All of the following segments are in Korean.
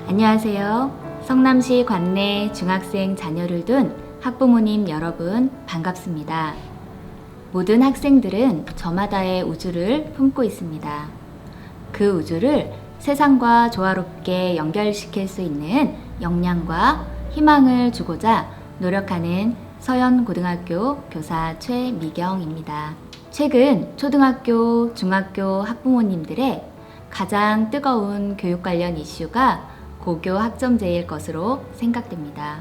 안녕하세요. 성남시 관내 중학생 자녀를 둔 학부모님 여러분 반갑습니다. 모든 학생들은 저마다의 우주를 품고 있습니다. 그 우주를 세상과 조화롭게 연결시킬 수 있는 역량과 희망을 주고자 노력하는 서현고등학교 교사 최미경입니다. 최근 초등학교, 중학교 학부모님들의 가장 뜨거운 교육 관련 이슈가 고교 학점제일 것으로 생각됩니다.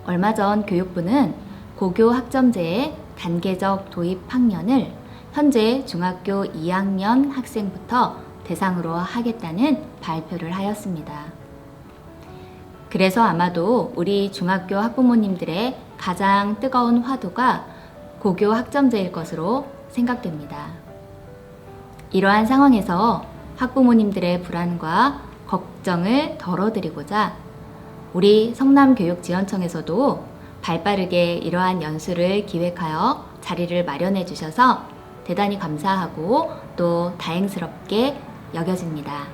얼마 전 교육부는 고교 학점제의 단계적 도입 학년을 현재 중학교 2학년 학생부터 대상으로 하겠다는 발표를 하였습니다. 그래서 아마도 우리 중학교 학부모님들의 가장 뜨거운 화두가 고교 학점제일 것으로 생각됩니다. 이러한 상황에서 학부모님들의 불안과 걱정을 덜어드리고자 우리 성남교육지원청에서도 발빠르게 이러한 연수를 기획하여 자리를 마련해 주셔서 대단히 감사하고 또 다행스럽게 여겨집니다.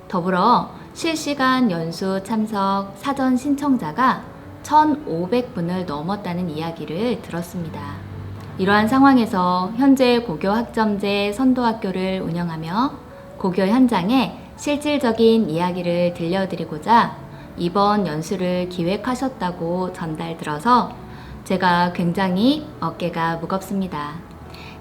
더불어 실시간 연수 참석 사전 신청자가 1,500분을 넘었다는 이야기를 들었습니다. 이러한 상황에서 현재 고교 학점제 선도학교를 운영하며 고교 현장에 실질적인 이야기를 들려드리고자 이번 연수를 기획하셨다고 전달 들어서 제가 굉장히 어깨가 무겁습니다.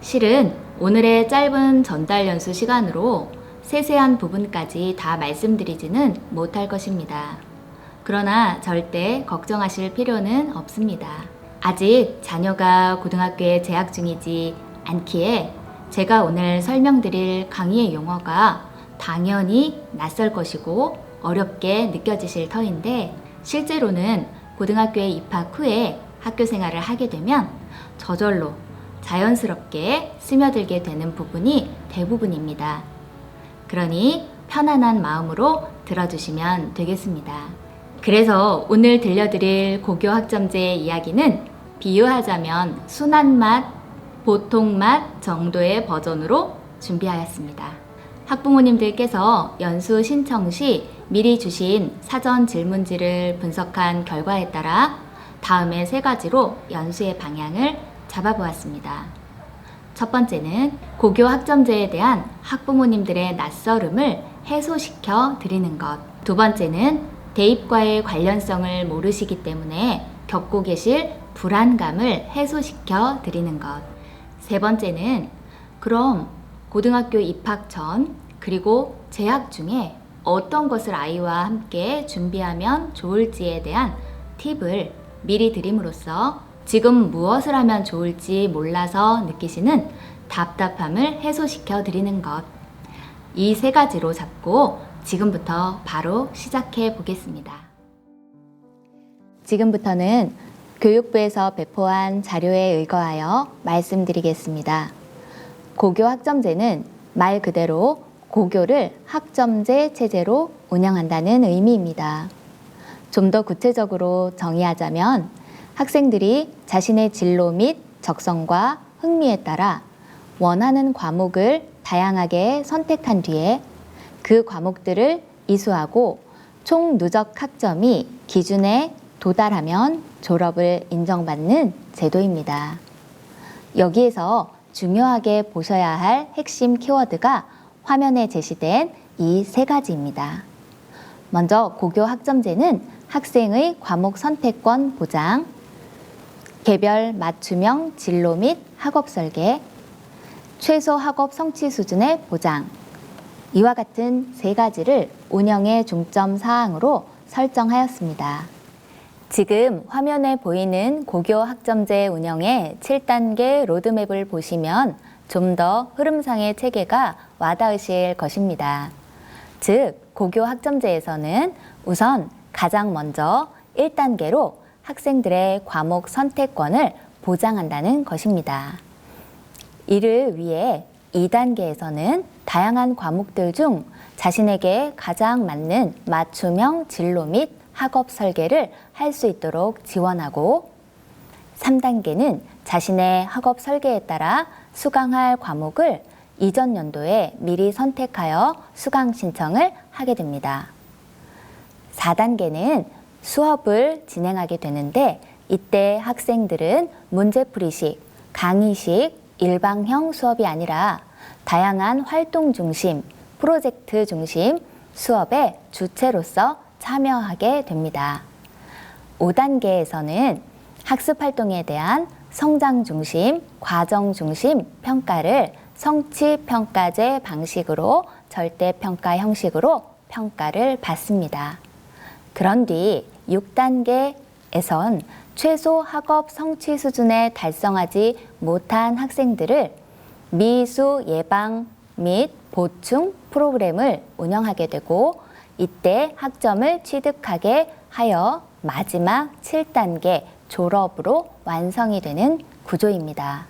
실은 오늘의 짧은 전달 연수 시간으로 세세한 부분까지 다 말씀드리지는 못할 것입니다. 그러나 절대 걱정하실 필요는 없습니다. 아직 자녀가 고등학교에 재학 중이지 않기에 제가 오늘 설명드릴 강의의 용어가 당연히 낯설 것이고 어렵게 느껴지실 터인데 실제로는 고등학교에 입학 후에 학교 생활을 하게 되면 저절로 자연스럽게 스며들게 되는 부분이 대부분입니다. 그러니 편안한 마음으로 들어주시면 되겠습니다. 그래서 오늘 들려드릴 고교 학점제 이야기는 비유하자면 순한 맛, 보통 맛 정도의 버전으로 준비하였습니다. 학부모님들께서 연수 신청 시 미리 주신 사전 질문지를 분석한 결과에 따라 다음의 3가지로 연수의 방향을 잡아보았습니다. 첫 번째는 고교 학점제에 대한 학부모님들의 낯설음을 해소시켜 드리는 것. 두 번째는 대입과의 관련성을 모르시기 때문에 겪고 계실 불안감을 해소시켜 드리는 것. 세 번째는 그럼 고등학교 입학 전 그리고 재학 중에 어떤 것을 아이와 함께 준비하면 좋을지에 대한 팁을 미리 드림으로써 지금 무엇을 하면 좋을지 몰라서 느끼시는 답답함을 해소시켜 드리는 것. 이 3가지로 잡고 지금부터 바로 시작해 보겠습니다. 지금부터는 교육부에서 배포한 자료에 의거하여 말씀드리겠습니다. 고교 학점제는 말 그대로 고교를 학점제 체제로 운영한다는 의미입니다. 좀 더 구체적으로 정의하자면 학생들이 자신의 진로 및 적성과 흥미에 따라 원하는 과목을 다양하게 선택한 뒤에 그 과목들을 이수하고 총 누적 학점이 기준에 도달하면 졸업을 인정받는 제도입니다. 여기에서 중요하게 보셔야 할 핵심 키워드가 화면에 제시된 이 3가지입니다. 먼저 고교 학점제는 학생의 과목 선택권 보장, 개별 맞춤형 진로 및 학업 설계, 최소 학업 성취 수준의 보장, 이와 같은 3가지를 운영의 중점 사항으로 설정하였습니다. 지금 화면에 보이는 고교 학점제 운영의 7단계 로드맵을 보시면 좀 더 흐름상의 체계가 와닿으실 것입니다. 즉, 고교 학점제에서는 우선 가장 먼저 1단계로 학생들의 과목 선택권을 보장한다는 것입니다. 이를 위해 2단계에서는 다양한 과목들 중 자신에게 가장 맞는 맞춤형 진로 및 학업 설계를 할 수 있도록 지원하고 3단계는 자신의 학업 설계에 따라 수강할 과목을 이전 연도에 미리 선택하여 수강 신청을 하게 됩니다. 4단계는 수업을 진행하게 되는데 이때 학생들은 문제풀이식, 강의식, 일방형 수업이 아니라 다양한 활동 중심, 프로젝트 중심 수업의 주체로서 참여하게 됩니다. 5단계에서는 학습 활동에 대한 성장 중심, 과정 중심 평가를 성취평가제 방식으로 절대평가 형식으로 평가를 받습니다. 그런 뒤 6단계에선 최소 학업 성취 수준에 달성하지 못한 학생들을 미수 예방 및 보충 프로그램을 운영하게 되고 이때 학점을 취득하게 하여 마지막 7단계 졸업으로 완성이 되는 구조입니다.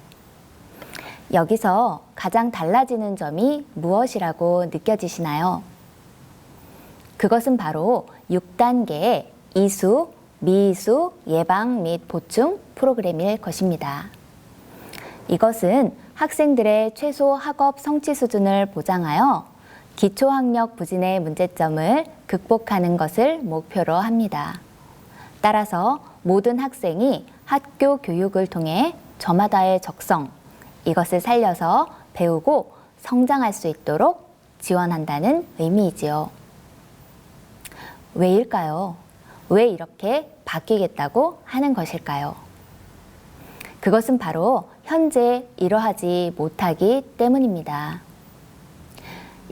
여기서 가장 달라지는 점이 무엇이라고 느껴지시나요? 그것은 바로 6단계의 이수, 미수, 예방 및 보충 프로그램일 것입니다. 이것은 학생들의 최소 학업 성취 수준을 보장하여 기초학력 부진의 문제점을 극복하는 것을 목표로 합니다. 따라서 모든 학생이 학교 교육을 통해 저마다의 적성, 이것을 살려서 배우고 성장할 수 있도록 지원한다는 의미이지요. 왜일까요? 왜 이렇게 바뀌겠다고 하는 것일까요? 그것은 바로 현재 이러하지 못하기 때문입니다.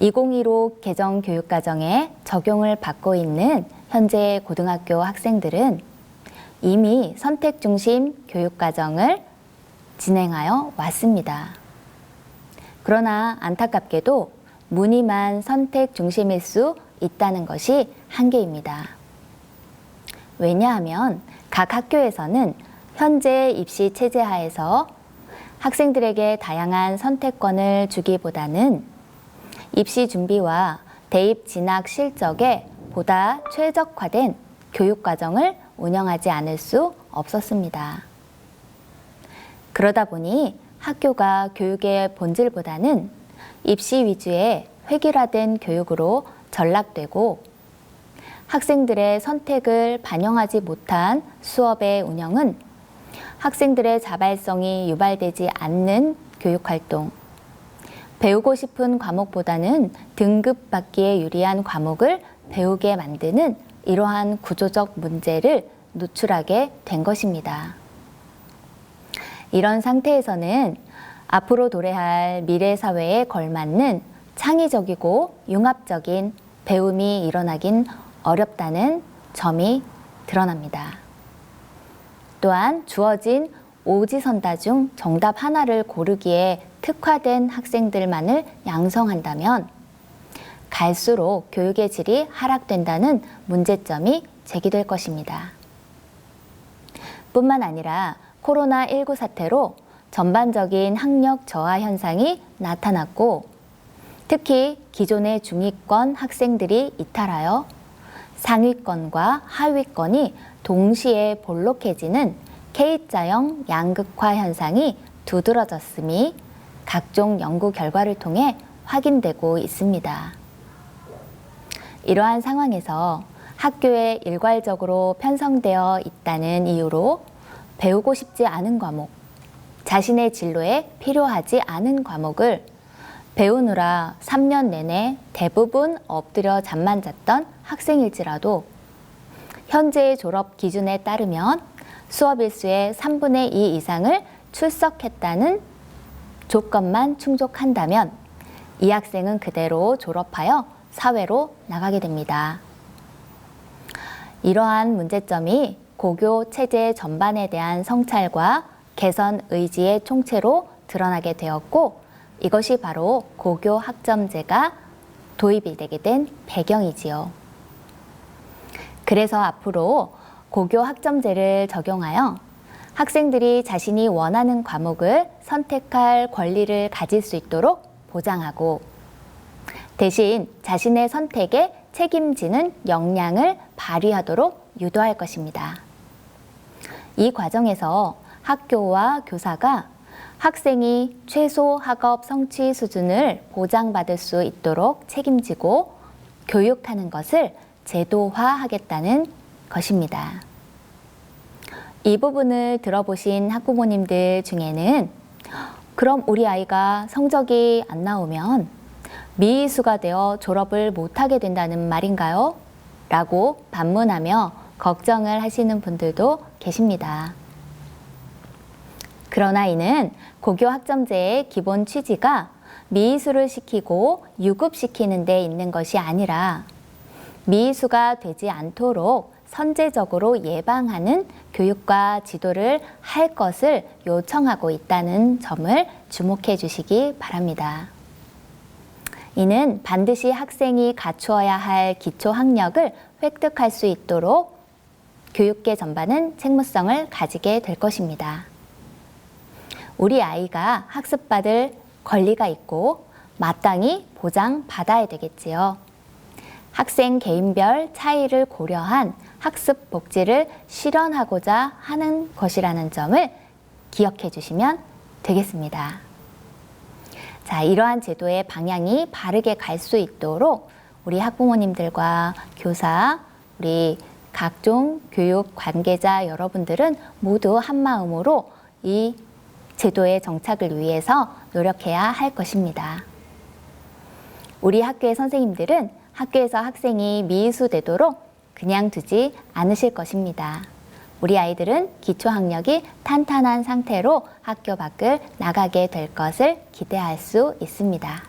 2015 개정 교육과정에 적용을 받고 있는 현재 고등학교 학생들은 이미 선택 중심 교육과정을 진행하여 왔습니다. 그러나 안타깝게도 무늬만 선택 중심일 수 있다는 것이 한계입니다. 왜냐하면 각 학교에서는 현재 입시 체제 하에서 학생들에게 다양한 선택권을 주기보다는 입시 준비와 대입 진학 실적에 보다 최적화된 교육과정을 운영하지 않을 수 없었습니다. 그러다 보니 학교가 교육의 본질보다는 입시 위주의 획일화된 교육으로 전락되고 학생들의 선택을 반영하지 못한 수업의 운영은 학생들의 자발성이 유발되지 않는 교육활동, 배우고 싶은 과목보다는 등급 받기에 유리한 과목을 배우게 만드는 이러한 구조적 문제를 노출하게 된 것입니다. 이런 상태에서는 앞으로 도래할 미래 사회에 걸맞는 창의적이고 융합적인 배움이 일어나긴 어렵다는 점이 드러납니다. 또한 주어진 오지선다 중 정답 하나를 고르기에 특화된 학생들만을 양성한다면 갈수록 교육의 질이 하락된다는 문제점이 제기될 것입니다. 뿐만 아니라 코로나19 사태로 전반적인 학력 저하 현상이 나타났고 특히 기존의 중위권 학생들이 이탈하여 상위권과 하위권이 동시에 볼록해지는 K자형 양극화 현상이 두드러졌음이 각종 연구 결과를 통해 확인되고 있습니다. 이러한 상황에서 학교에 일괄적으로 편성되어 있다는 이유로 배우고 싶지 않은 과목, 자신의 진로에 필요하지 않은 과목을 배우느라 3년 내내 대부분 엎드려 잠만 잤던 학생일지라도 현재의 졸업 기준에 따르면 수업 일수의 3분의 2 이상을 출석했다는 조건만 충족한다면 이 학생은 그대로 졸업하여 사회로 나가게 됩니다. 이러한 문제점이 고교 체제 전반에 대한 성찰과 개선 의지의 총체로 드러나게 되었고 이것이 바로 고교 학점제가 도입이 되게 된 배경이지요. 그래서 앞으로 고교 학점제를 적용하여 학생들이 자신이 원하는 과목을 선택할 권리를 가질 수 있도록 보장하고 대신 자신의 선택에 책임지는 역량을 발휘하도록 유도할 것입니다. 이 과정에서 학교와 교사가 학생이 최소 학업 성취 수준을 보장받을 수 있도록 책임지고 교육하는 것을 제도화하겠다는 것입니다. 이 부분을 들어보신 학부모님들 중에는 그럼 우리 아이가 성적이 안 나오면 미이수가 되어 졸업을 못하게 된다는 말인가요? 라고 반문하며 걱정을 하시는 분들도 계십니다. 그러나 이는 고교 학점제의 기본 취지가 미이수를 시키고 유급시키는 데 있는 것이 아니라 미이수가 되지 않도록 선제적으로 예방하는 교육과 지도를 할 것을 요청하고 있다는 점을 주목해 주시기 바랍니다. 이는 반드시 학생이 갖추어야 할 기초 학력을 획득할 수 있도록 교육계 전반은 책무성을 가지게 될 것입니다. 우리 아이가 학습받을 권리가 있고 마땅히 보장받아야 되겠지요. 학생 개인별 차이를 고려한 학습 복지를 실현하고자 하는 것이라는 점을 기억해 주시면 되겠습니다. 자, 이러한 제도의 방향이 바르게 갈 수 있도록 우리 학부모님들과 교사, 우리 각종 교육 관계자 여러분들은 모두 한마음으로 이 제도의 정착을 위해서 노력해야 할 것입니다. 우리 학교의 선생님들은 학교에서 학생이 미이수되도록 그냥 두지 않으실 것입니다. 우리 아이들은 기초학력이 탄탄한 상태로 학교 밖을 나가게 될 것을 기대할 수 있습니다.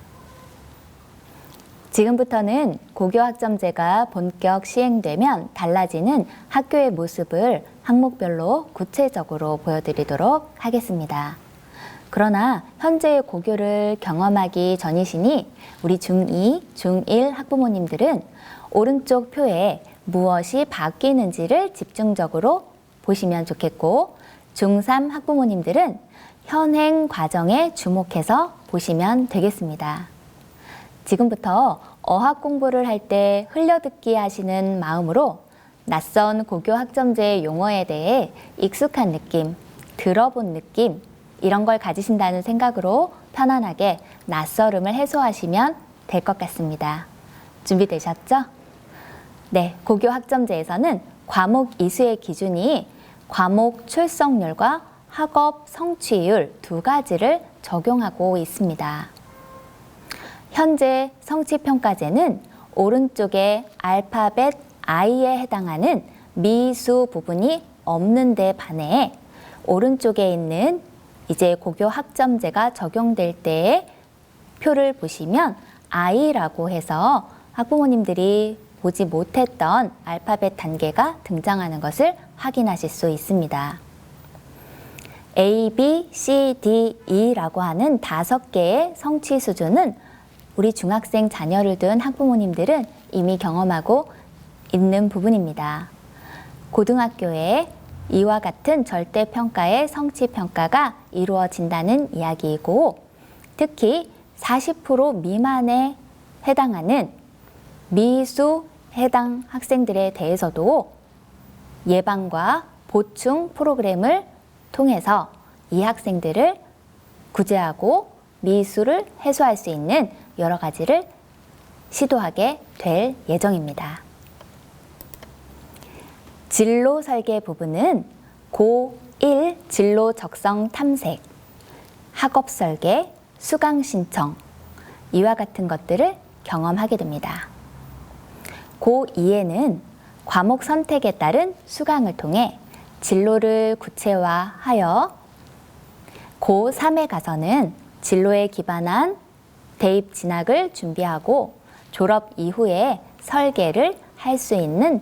지금부터는 고교학점제가 본격 시행되면 달라지는 학교의 모습을 항목별로 구체적으로 보여드리도록 하겠습니다. 그러나 현재의 고교를 경험하기 전이시니 우리 중2, 중1 학부모님들은 오른쪽 표에 무엇이 바뀌는지를 집중적으로 보시면 좋겠고, 중3 학부모님들은 현행 과정에 주목해서 보시면 되겠습니다. 지금부터 어학 공부를 할 때 흘려듣기 하시는 마음으로 낯선 고교 학점제의 용어에 대해 익숙한 느낌, 들어본 느낌, 이런 걸 가지신다는 생각으로 편안하게 낯설음을 해소하시면 될 것 같습니다. 준비되셨죠? 네, 고교 학점제에서는 과목 이수의 기준이 과목 출석률과 학업 성취율 두 가지를 적용하고 있습니다. 현재 성취평가제는 오른쪽에 알파벳 I에 해당하는 미수 부분이 없는 데 반해 오른쪽에 있는 이제 고교 학점제가 적용될 때의 표를 보시면 I라고 해서 학부모님들이 보지 못했던 알파벳 단계가 등장하는 것을 확인하실 수 있습니다. A, B, C, D, E라고 하는 5개의 성취 수준은 우리 중학생 자녀를 둔 학부모님들은 이미 경험하고 있는 부분입니다. 고등학교에 이와 같은 절대평가의 성취평가가 이루어진다는 이야기이고, 특히 40% 미만에 해당하는 미수 해당 학생들에 대해서도 예방과 보충 프로그램을 통해서 이 학생들을 구제하고 미수를 해소할 수 있는 여러 가지를 시도하게 될 예정입니다. 진로 설계 부분은 고1 진로 적성 탐색, 학업 설계, 수강 신청, 이와 같은 것들을 경험하게 됩니다. 고2에는 과목 선택에 따른 수강을 통해 진로를 구체화하여 고3에 가서는 진로에 기반한 대입 진학을 준비하고 졸업 이후에 설계를 할 수 있는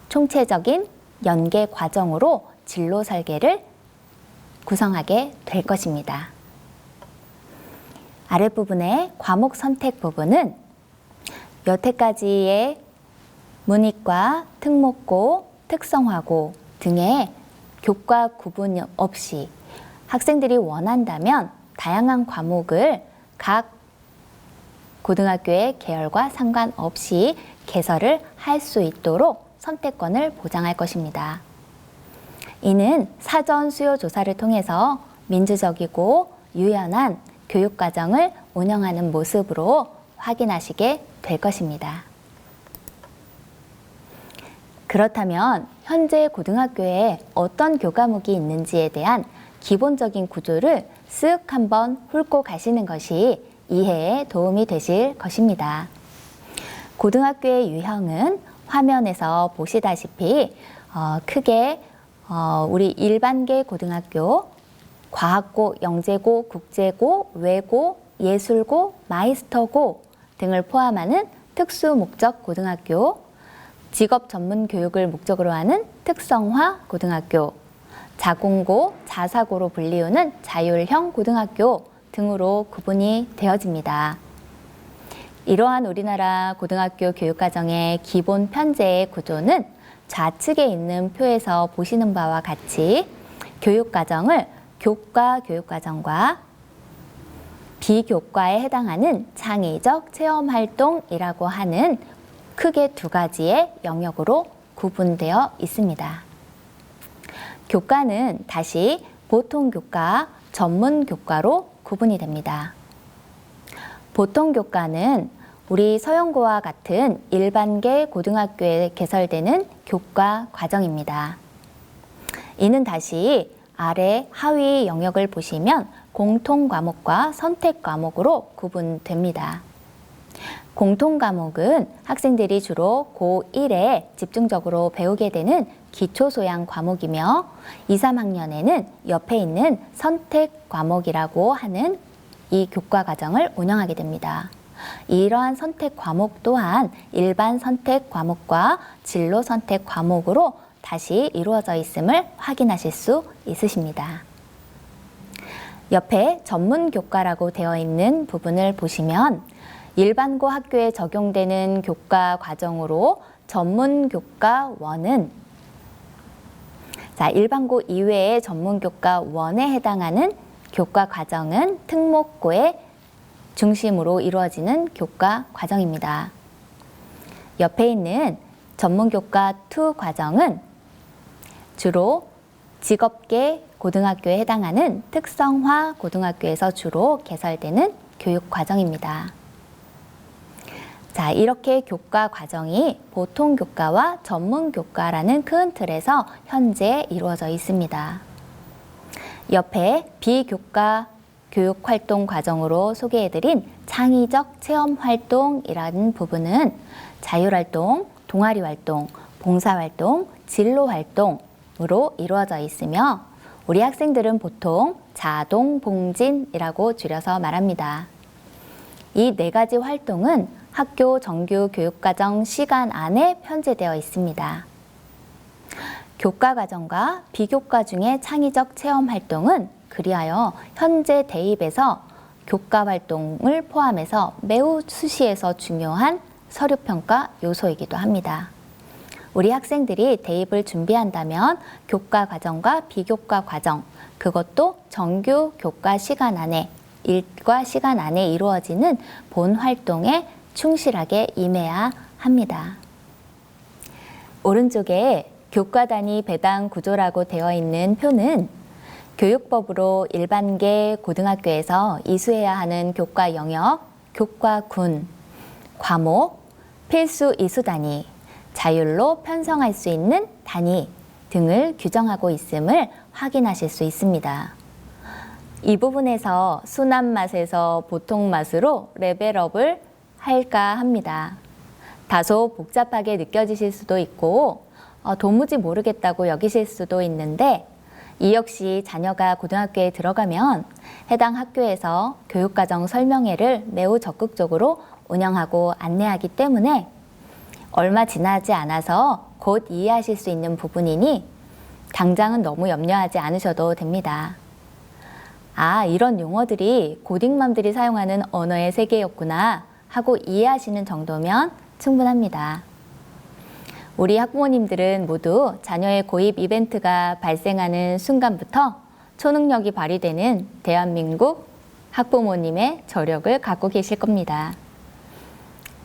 총체적인 연계 과정으로 진로 설계를 구성하게 될 것입니다. 아랫부분의 과목 선택 부분은 여태까지의 문이과, 특목고, 특성화고 등의 교과 구분 없이 학생들이 원한다면 다양한 과목을 각 고등학교의 계열과 상관없이 개설을 할 수 있도록 선택권을 보장할 것입니다. 이는 사전 수요 조사를 통해서 민주적이고 유연한 교육과정을 운영하는 모습으로 확인하시게 될 것입니다. 그렇다면 현재 고등학교에 어떤 교과목이 있는지에 대한 기본적인 구조를 쓱 한번 훑고 가시는 것이 이해에 도움이 되실 것입니다. 고등학교의 유형은 화면에서 보시다시피 크게 우리 일반계 고등학교, 과학고, 영재고, 국제고, 외고, 예술고, 마이스터고 등을 포함하는 특수목적 고등학교, 직업 전문 교육을 목적으로 하는 특성화 고등학교, 자공고, 자사고로 불리우는 자율형 고등학교 등으로 구분이 되어집니다. 이러한 우리나라 고등학교 교육과정의 기본 편제의 구조는 좌측에 있는 표에서 보시는 바와 같이 교육과정을 교과 교육과정과 비교과에 해당하는 창의적 체험활동이라고 하는 크게 두 가지의 영역으로 구분되어 있습니다. 교과는 다시 보통교과, 전문교과로 구분이 됩니다. 보통교과는 우리 서영고와 같은 일반계 고등학교에 개설되는 교과 과정입니다. 이는 다시 아래 하위 영역을 보시면 공통과목과 선택과목으로 구분됩니다. 공통과목은 학생들이 주로 고1에 집중적으로 배우게 되는 기초소양 과목이며 2, 3학년에는 옆에 있는 선택과목이라고 하는 이 교과 과정을 운영하게 됩니다. 이러한 선택 과목 또한 일반 선택 과목과 진로 선택 과목으로 다시 이루어져 있음을 확인하실 수 있으십니다. 옆에 전문 교과라고 되어 있는 부분을 보시면 일반고 학교에 적용되는 교과 과정으로 전문 교과 1은 일반고 이외의 전문 교과 1에 해당하는 교과 과정은 특목고의 중심으로 이루어지는 교과 과정입니다. 옆에 있는 전문교과 2 과정은 주로 직업계 고등학교에 해당하는 특성화 고등학교에서 주로 개설되는 교육 과정입니다. 이렇게 교과 과정이 보통교과와 전문교과라는 큰 틀에서 현재 이루어져 있습니다. 옆에 비교과 교육활동 과정으로 소개해드린 창의적 체험활동이라는 부분은 자율활동, 동아리활동, 봉사활동, 진로활동으로 이루어져 있으며 우리 학생들은 보통 자동봉진이라고 줄여서 말합니다. 이 4가지 활동은 학교 정규 교육과정 시간 안에 편제되어 있습니다. 교과과정과 비교과 중에 창의적 체험활동은 그리하여 현재 대입에서 교과활동을 포함해서 매우 수시에서 중요한 서류평가 요소이기도 합니다. 우리 학생들이 대입을 준비한다면 교과과정과 비교과과정, 그것도 정규 교과 시간 안에, 일과 시간 안에 이루어지는 본 활동에 충실하게 임해야 합니다. 오른쪽에 교과 단위 배당 구조라고 되어 있는 표는 교육법으로 일반계 고등학교에서 이수해야 하는 교과 영역, 교과군, 과목, 필수 이수 단위, 자율로 편성할 수 있는 단위 등을 규정하고 있음을 확인하실 수 있습니다. 이 부분에서 순한 맛에서 보통 맛으로 레벨업을 할까 합니다. 다소 복잡하게 느껴지실 수도 있고 도무지 모르겠다고 여기실 수도 있는데 이 역시 자녀가 고등학교에 들어가면 해당 학교에서 교육과정 설명회를 매우 적극적으로 운영하고 안내하기 때문에 얼마 지나지 않아서 곧 이해하실 수 있는 부분이니 당장은 너무 염려하지 않으셔도 됩니다. 이런 용어들이 고딩맘들이 사용하는 언어의 세계였구나 하고 이해하시는 정도면 충분합니다. 우리 학부모님들은 모두 자녀의 고입 이벤트가 발생하는 순간부터 초능력이 발휘되는 대한민국 학부모님의 저력을 갖고 계실 겁니다.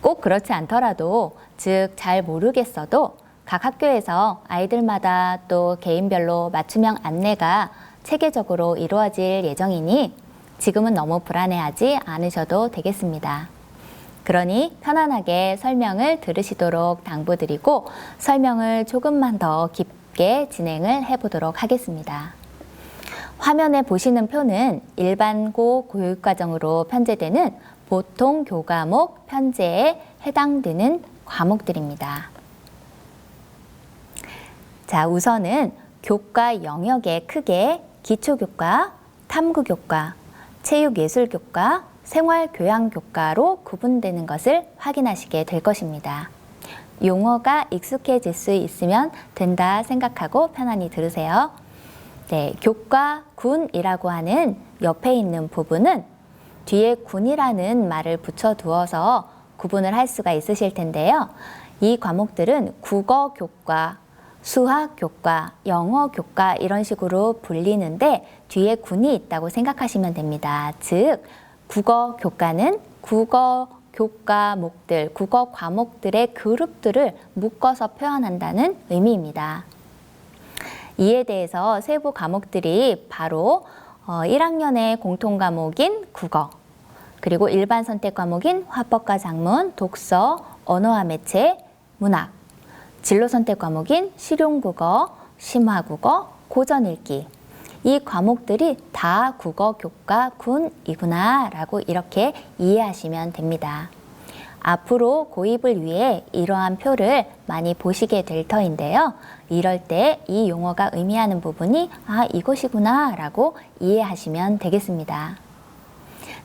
꼭 그렇지 않더라도, 즉 잘 모르겠어도 각 학교에서 아이들마다 또 개인별로 맞춤형 안내가 체계적으로 이루어질 예정이니 지금은 너무 불안해하지 않으셔도 되겠습니다. 그러니 편안하게 설명을 들으시도록 당부드리고 설명을 조금만 더 깊게 진행을 해보도록 하겠습니다. 화면에 보시는 표는 일반고 교육과정으로 편제되는 보통 교과목 편제에 해당되는 과목들입니다. 자, 우선은 교과 영역에 크게 기초교과, 탐구교과, 체육예술교과, 생활교양교과로 구분되는 것을 확인하시게 될 것입니다. 용어가 익숙해질 수 있으면 된다 생각하고 편안히 들으세요. 네, 교과 군이라고 하는 옆에 있는 부분은 뒤에 군이라는 말을 붙여두어서 구분을 할 수가 있으실 텐데요. 이 과목들은 국어교과, 수학교과, 영어교과 이런 식으로 불리는데 뒤에 군이 있다고 생각하시면 됩니다. 즉, 국어교과는 국어 교과목들, 국어 과목들의 그룹들을 묶어서 표현한다는 의미입니다. 이에 대해서 세부 과목들이 바로 1학년의 공통 과목인 국어, 그리고 일반 선택 과목인 화법과 작문, 독서, 언어와 매체, 문학, 진로 선택 과목인 실용국어, 심화국어, 고전읽기, 이 과목들이 다 국어 교과 군이구나 라고 이렇게 이해하시면 됩니다. 앞으로 고입을 위해 이러한 표를 많이 보시게 될 터인데요. 이럴 때 이 용어가 의미하는 부분이 이것이구나 라고 이해하시면 되겠습니다.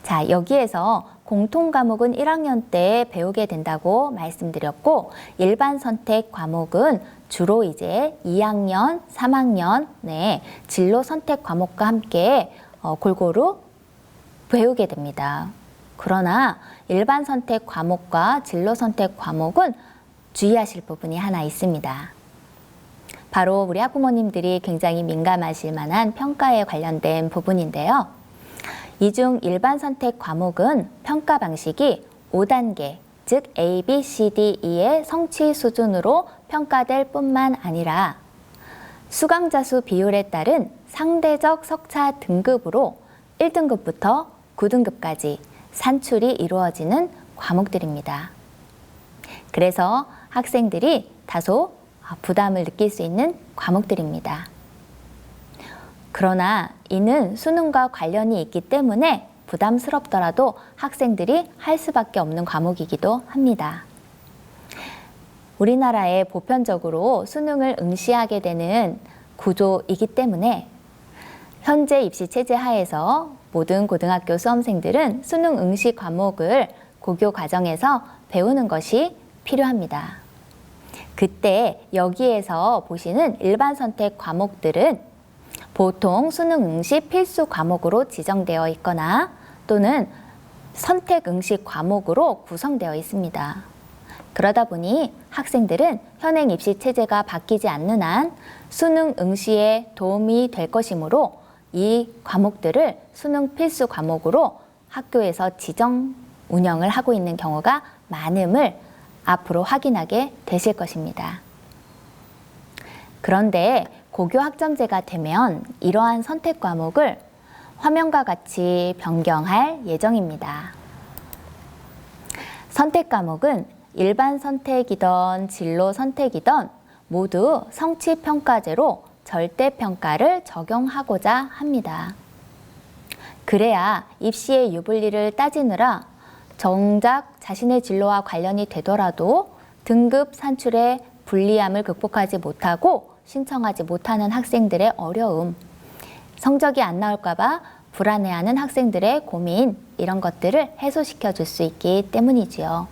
자, 여기에서 공통 과목은 1학년 때 배우게 된다고 말씀드렸고 일반 선택 과목은 주로 이제 2학년, 3학년 진로 선택 과목과 함께 골고루 배우게 됩니다. 그러나 일반 선택 과목과 진로 선택 과목은 주의하실 부분이 하나 있습니다. 바로 우리 학부모님들이 굉장히 민감하실 만한 평가에 관련된 부분인데요. 이 중 일반 선택 과목은 평가 방식이 5단계, 즉 A, B, C, D, E의 성취 수준으로 평가될 뿐만 아니라 수강자 수 비율에 따른 상대적 석차 등급으로 1등급부터 9등급까지 산출이 이루어지는 과목들입니다. 그래서 학생들이 다소 부담을 느낄 수 있는 과목들입니다. 그러나 이는 수능과 관련이 있기 때문에 부담스럽더라도 학생들이 할 수밖에 없는 과목이기도 합니다. 우리나라에 보편적으로 수능을 응시하게 되는 구조이기 때문에 현재 입시 체제 하에서 모든 고등학교 수험생들은 수능 응시 과목을 고교 과정에서 배우는 것이 필요합니다. 그때 여기에서 보시는 일반 선택 과목들은 보통 수능 응시 필수 과목으로 지정되어 있거나 또는 선택 응시 과목으로 구성되어 있습니다. 그러다 보니 학생들은 현행 입시 체제가 바뀌지 않는 한 수능 응시에 도움이 될 것이므로 이 과목들을 수능 필수 과목으로 학교에서 지정 운영을 하고 있는 경우가 많음을 앞으로 확인하게 되실 것입니다. 그런데 고교 학점제가 되면 이러한 선택 과목을 화면과 같이 변경할 예정입니다. 선택 과목은 일반 선택이든 진로 선택이든 모두 성취평가제로 절대평가를 적용하고자 합니다. 그래야 입시의 유불리를 따지느라 정작 자신의 진로와 관련이 되더라도 등급 산출의 불리함을 극복하지 못하고 신청하지 못하는 학생들의 어려움, 성적이 안 나올까봐 불안해하는 학생들의 고민, 이런 것들을 해소시켜 줄 수 있기 때문이지요.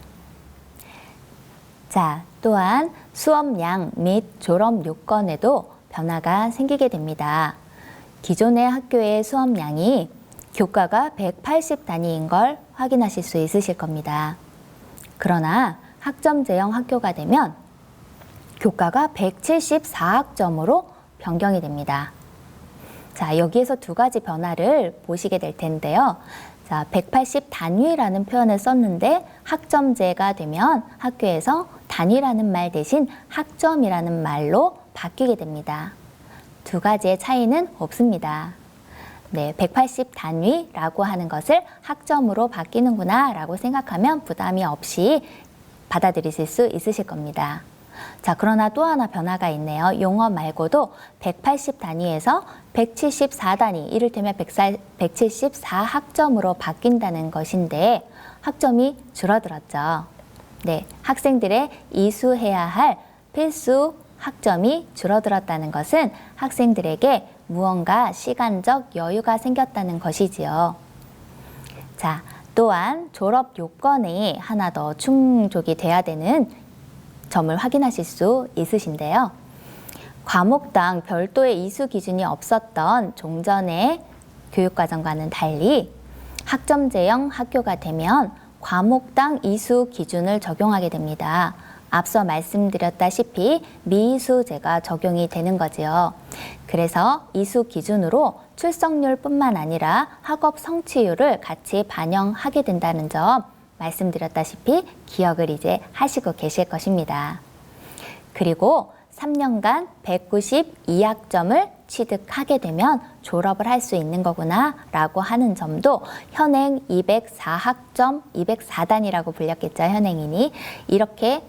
자, 또한 수업량 및 졸업 요건에도 변화가 생기게 됩니다. 기존의 학교의 수업량이 교과가 180단위인 걸 확인하실 수 있으실 겁니다. 그러나 학점제형 학교가 되면 교과가 174학점으로 변경이 됩니다. 자, 여기에서 두 가지 변화를 보시게 될 텐데요. 자, 180단위라는 표현을 썼는데 학점제가 되면 학교에서 단위라는 말 대신 학점이라는 말로 바뀌게 됩니다. 두 가지의 차이는 없습니다. 180 단위라고 하는 것을 학점으로 바뀌는구나 라고 생각하면 부담이 없이 받아들이실 수 있으실 겁니다. 자, 그러나 또 하나 변화가 있네요. 용어 말고도 180 단위에서 174 단위, 이를테면 174 학점으로 바뀐다는 것인데 학점이 줄어들었죠. 네, 학생들의 이수해야 할 필수 학점이 줄어들었다는 것은 학생들에게 무언가 시간적 여유가 생겼다는 것이지요. 자, 또한 졸업 요건이 하나 더 충족이 돼야 되는 점을 확인하실 수 있으신데요. 과목당 별도의 이수 기준이 없었던 종전의 교육과정과는 달리 학점제형 학교가 되면 과목당 이수 기준을 적용하게 됩니다. 앞서 말씀드렸다시피 미이수제가 적용이 되는 거지요. 그래서 이수 기준으로 출석률뿐만 아니라 학업 성취율을 같이 반영하게 된다는 점 말씀드렸다시피 기억을 이제 하시고 계실 것입니다. 그리고 3년간 192학점을 취득하게 되면 졸업을 할 수 있는 거구나 라고 하는 점도 현행 204학점, 204단이라고 불렸겠죠, 현행인이. 이렇게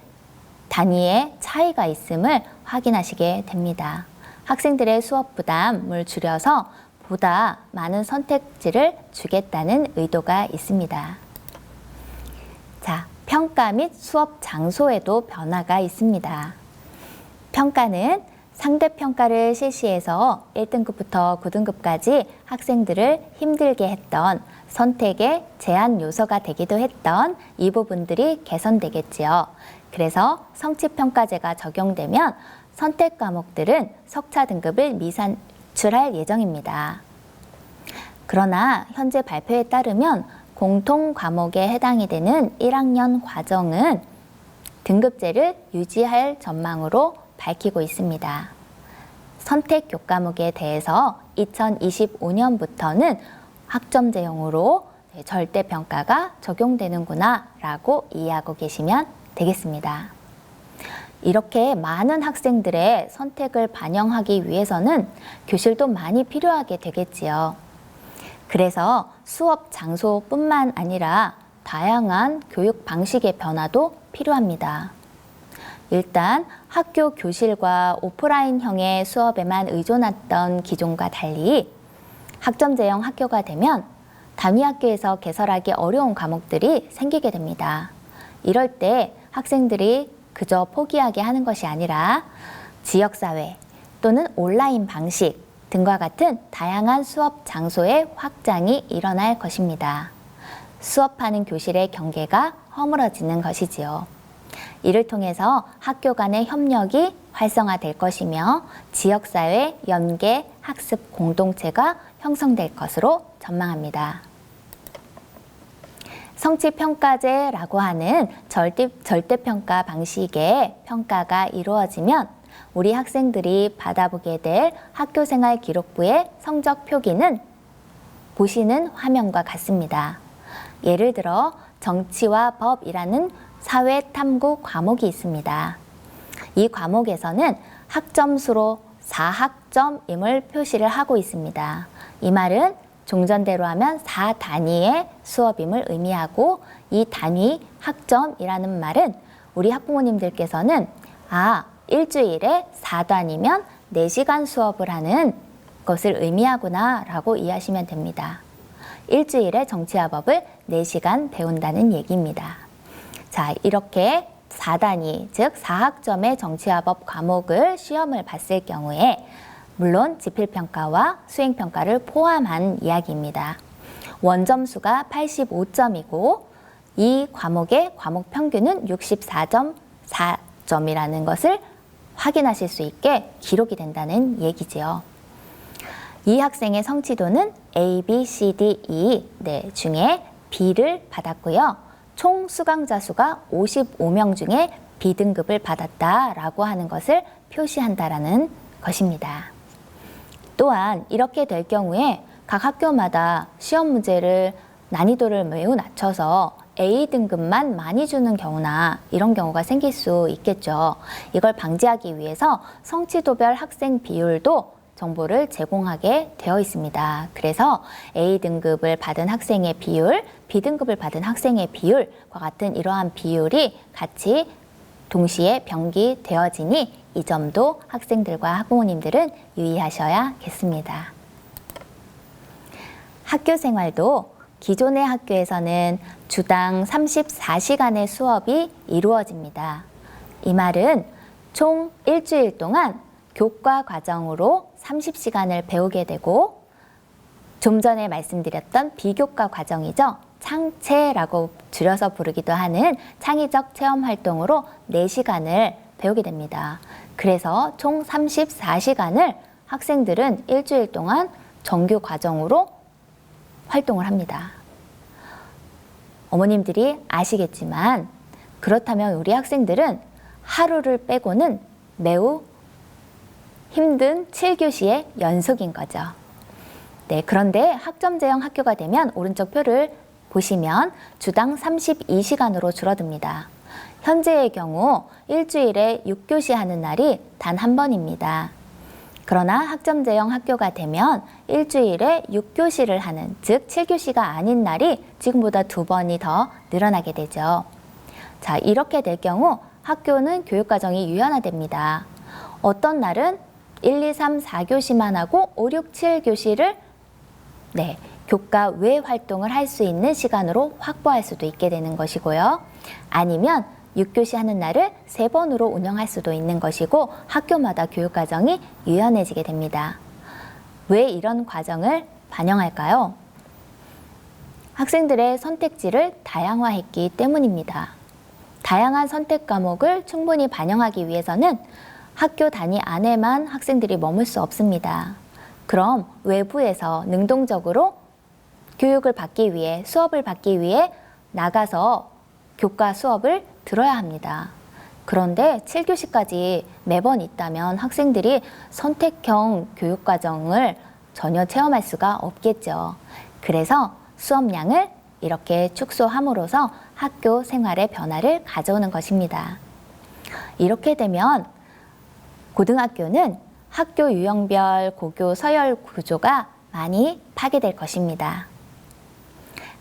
단위의 차이가 있음을 확인하시게 됩니다. 학생들의 수업 부담을 줄여서 보다 많은 선택지를 주겠다는 의도가 있습니다. 자, 평가 및 수업 장소에도 변화가 있습니다. 평가는 상대평가를 실시해서 1등급부터 9등급까지 학생들을 힘들게 했던 선택의 제한 요소가 되기도 했던 이 부분들이 개선되겠지요. 그래서 성취평가제가 적용되면 선택 과목들은 석차 등급을 미산출할 예정입니다. 그러나 현재 발표에 따르면 공통 과목에 해당이 되는 1학년 과정은 등급제를 유지할 전망으로 밝히고 있습니다. 선택 교과목에 대해서 2025년부터는 학점제형으로 절대평가가 적용되는구나 라고 이해하고 계시면 되겠습니다. 이렇게 많은 학생들의 선택을 반영하기 위해서는 교실도 많이 필요하게 되겠지요. 그래서 수업 장소뿐만 아니라 다양한 교육 방식의 변화도 필요합니다. 일단 학교 교실과 오프라인형의 수업에만 의존했던 기존과 달리 학점제형 학교가 되면 단위 학교에서 개설하기 어려운 과목들이 생기게 됩니다. 이럴 때 학생들이 그저 포기하게 하는 것이 아니라 지역사회 또는 온라인 방식 등과 같은 다양한 수업 장소의 확장이 일어날 것입니다. 수업하는 교실의 경계가 허물어지는 것이지요. 이를 통해서 학교 간의 협력이 활성화될 것이며 지역사회 연계 학습 공동체가 형성될 것으로 전망합니다. 성취평가제라고 하는 절대평가 방식의 평가가 이루어지면 우리 학생들이 받아보게 될 학교생활 기록부의 성적 표기는 보시는 화면과 같습니다. 예를 들어 정치와 법이라는 사회탐구 과목이 있습니다. 이 과목에서는 학점수로 4학점임을 표시를 하고 있습니다. 이 말은 종전대로 하면 4단위의 수업임을 의미하고 이 단위 학점이라는 말은 우리 학부모님들께서는 일주일에 4단이면 4시간 수업을 하는 것을 의미하구나 라고 이해하시면 됩니다. 일주일에 정치와 법을 4시간 배운다는 얘기입니다. 자, 이렇게 4단위, 즉 4학점의 정치와 법 과목을 시험을 봤을 경우에 물론 지필평가와 수행평가를 포함한 이야기입니다. 원점수가 85점이고 이 과목의 과목 평균은 64.4점이라는 것을 확인하실 수 있게 기록이 된다는 얘기지요. 이 학생의 성취도는 A, B, C, D, E 중에 B를 받았고요. 총 수강자 수가 55명 중에 B등급을 받았다라고 하는 것을 표시한다라는 것입니다. 또한 이렇게 될 경우에 각 학교마다 시험 문제를 난이도를 매우 낮춰서 A등급만 많이 주는 경우나 이런 경우가 생길 수 있겠죠. 이걸 방지하기 위해서 성취도별 학생 비율도 정보를 제공하게 되어 있습니다. 그래서 A등급을 받은 학생의 비율, B등급을 받은 학생의 비율과 같은 이러한 비율이 같이 동시에 병기되어지니 이 점도 학생들과 학부모님들은 유의하셔야겠습니다. 학교 생활도 기존의 학교에서는 주당 34시간의 수업이 이루어집니다. 이 말은 총 일주일 동안 교과 과정으로 30시간을 배우게 되고 좀 전에 말씀드렸던 비교과 과정이죠. 창체라고 줄여서 부르기도 하는 창의적 체험 활동으로 4시간을 배우게 됩니다. 그래서 총 34시간을 학생들은 일주일 동안 정규 과정으로 활동을 합니다. 어머님들이 아시겠지만 그렇다면 우리 학생들은 하루를 빼고는 매우 힘든 7교시의 연속인 거죠. 네, 그런데 학점제형 학교가 되면 오른쪽 표를 보시면 주당 32시간으로 줄어듭니다. 현재의 경우 일주일에 6교시 하는 날이 단 한 번입니다. 그러나 학점제형 학교가 되면 일주일에 6교시를 하는, 즉 7교시가 아닌 날이 지금보다 2번이 더 늘어나게 되죠. 자, 이렇게 될 경우 학교는 교육과정이 유연화됩니다. 어떤 날은 1, 2, 3, 4교시만 하고 5, 6, 7교시를 교과 외 활동을 할 수 있는 시간으로 확보할 수도 있게 되는 것이고요. 아니면 6교시 하는 날을 3번으로 운영할 수도 있는 것이고 학교마다 교육과정이 유연해지게 됩니다. 왜 이런 과정을 반영할까요? 학생들의 선택지를 다양화했기 때문입니다. 다양한 선택 과목을 충분히 반영하기 위해서는 학교 단위 안에만 학생들이 머물 수 없습니다. 그럼 외부에서 능동적으로 교육을 받기 위해, 수업을 받기 위해 나가서 교과 수업을 들어야 합니다. 그런데 7교시까지 매번 있다면 학생들이 선택형 교육과정을 전혀 체험할 수가 없겠죠. 그래서 수업량을 이렇게 축소함으로써 학교 생활의 변화를 가져오는 것입니다. 이렇게 되면 고등학교는 학교 유형별 고교 서열 구조가 많이 파괴될 것입니다.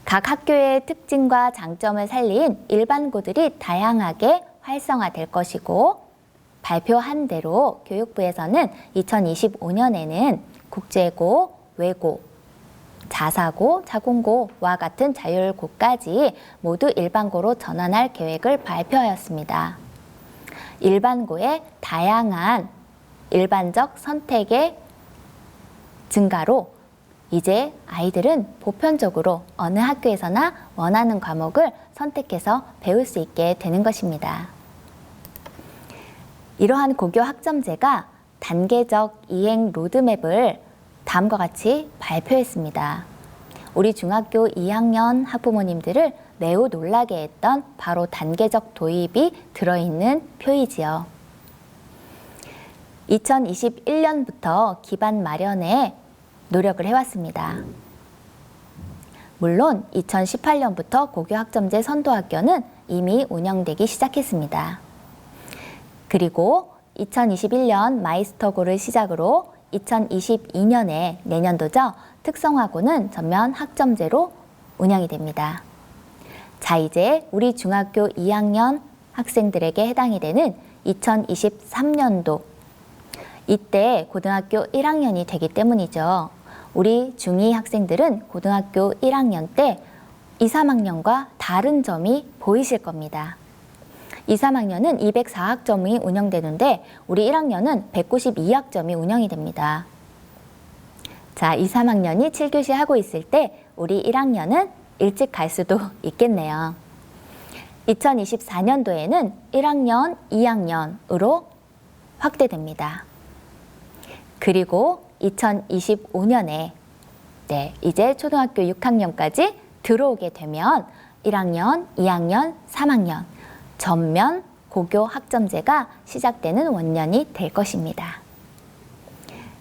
각 학교의 특징과 장점을 살린 일반고들이 다양하게 활성화될 것이고 발표한 대로 교육부에서는 2025년에는 국제고, 외고, 자사고, 자공고와 같은 자율고까지 모두 일반고로 전환할 계획을 발표하였습니다. 일반고의 다양한 일반적 선택의 증가로 이제 아이들은 보편적으로 어느 학교에서나 원하는 과목을 선택해서 배울 수 있게 되는 것입니다. 이러한 고교 학점제가 단계적 이행 로드맵을 다음과 같이 발표했습니다. 우리 중학교 2학년 학부모님들을 매우 놀라게 했던 바로 단계적 도입이 들어있는 표이지요. 2021년부터 기반 마련에 노력을 해왔습니다. 물론 2018년부터 고교 학점제 선도학교는 이미 운영되기 시작했습니다. 그리고 2021년 마이스터고를 시작으로 2022년에 내년도죠. 특성화고는 전면 학점제로 운영이 됩니다. 자, 이제 우리 중학교 2학년 학생들에게 해당이 되는 2023년도 이때 고등학교 1학년이 되기 때문이죠. 우리 중2 학생들은 고등학교 1학년 때 2, 3학년과 다른 점이 보이실 겁니다. 2, 3학년은 204학점이 운영되는데 우리 1학년은 192학점이 운영이 됩니다. 자, 2, 3학년이 7교시 하고 있을 때 우리 1학년은 일찍 갈 수도 있겠네요. 2024년도에는 1학년, 2학년으로 확대됩니다. 그리고 2025년에 이제 초등학교 6학년까지 들어오게 되면 1학년, 2학년, 3학년 전면 고교 학점제가 시작되는 원년이 될 것입니다.